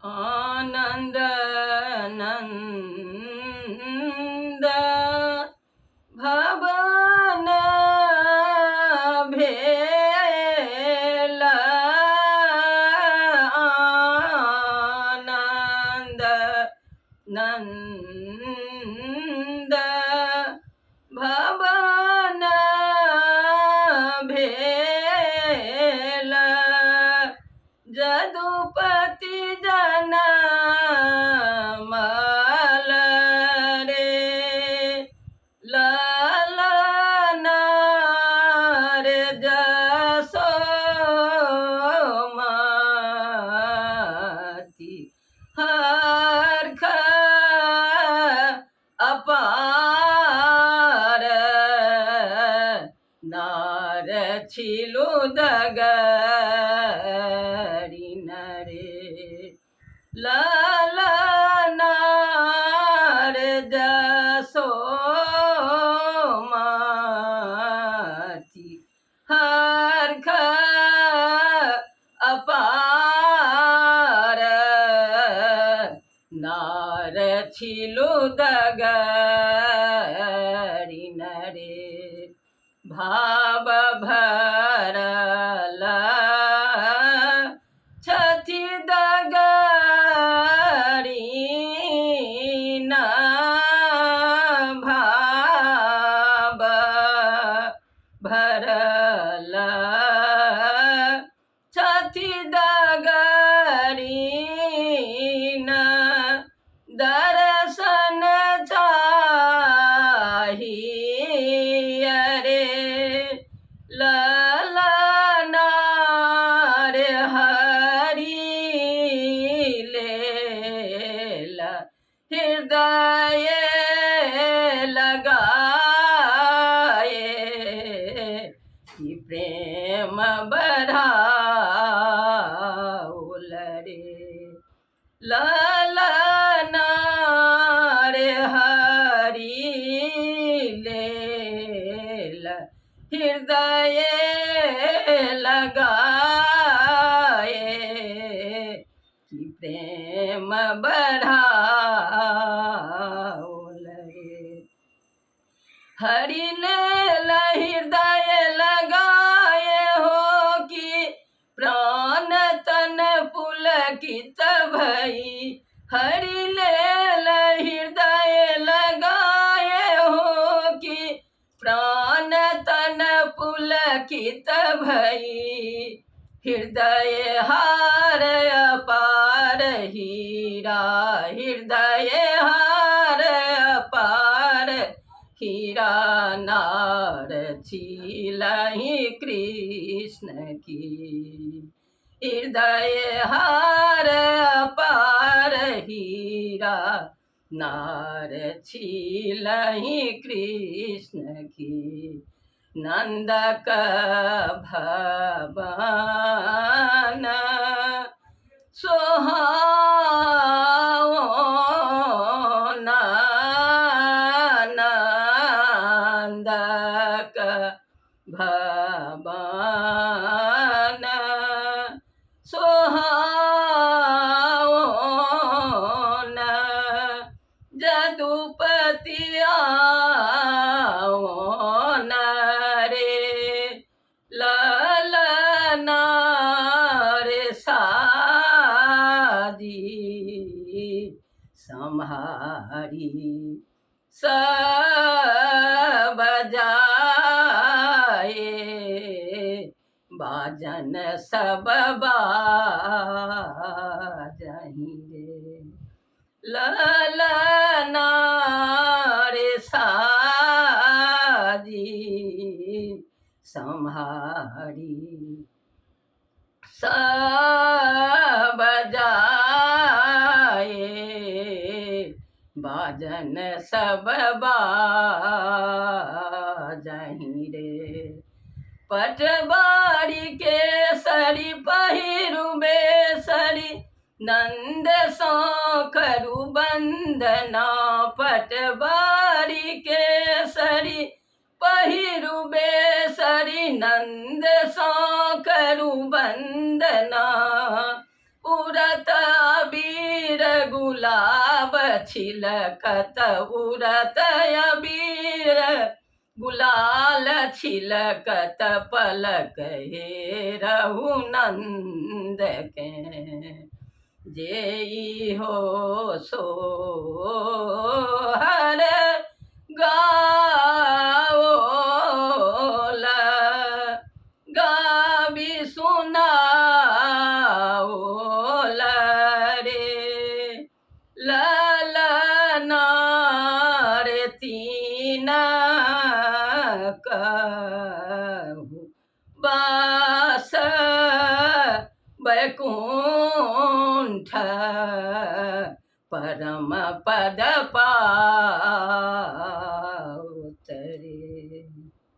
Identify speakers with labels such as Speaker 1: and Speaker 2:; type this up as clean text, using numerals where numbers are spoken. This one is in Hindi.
Speaker 1: आनंद नंद भवन भेल आनंद नंद भवन भेल जदुपति जनमल रे ललन रे जसोमति हर्ष अपार नार छिलु दगरी नरे ललन रे जसोमति हर्ष अपार नार छिलु दगरी नरे भाव भरल छथि दगरी न भाव भरल छथि दगरी न दर्शन चाही रे ललन रे हरि लेल हृदय लगाए कि प्रेम बढ़ाउल रे ललन रे हरि लेल हृदय लगाए कि प्रेम बढ़ाउल रे हरि लेल हृदय लगाए हो कि प्राण तन पुलकित भई हरि लेल हृदय लगाए हो कि प्राण तन पुलकित भई हृदय हार अपार हीरा हृदय हार अपार हीरा नार छिलहि कृष्ण की हृदय हार अपार हीरा नार छिलहि कृष्ण की नंदक भवन सोहावन नंदक भवन सोहावन जदुपति आओन रे ललन रे साजी सम्हारी सब जाए बाजन सब बाजहि रे ललन रे साजी सम्हारी सब जाए बाजन सब बाजहि रे पटवारी केसरी पहिरु बेसरी नंद सो करू बंदना पटवारी केसरी पहिरु बेसरी नंद सो करू बंदना उड़त अबीर गुलाब छिलकत उड़त अबीर गुलाल छिलकत पलक हेरहु नंद के जेई हो सो हर गाओला गावी सुनाओला रे ललना रे तीना कहू बास बैकुंठ परम पद पा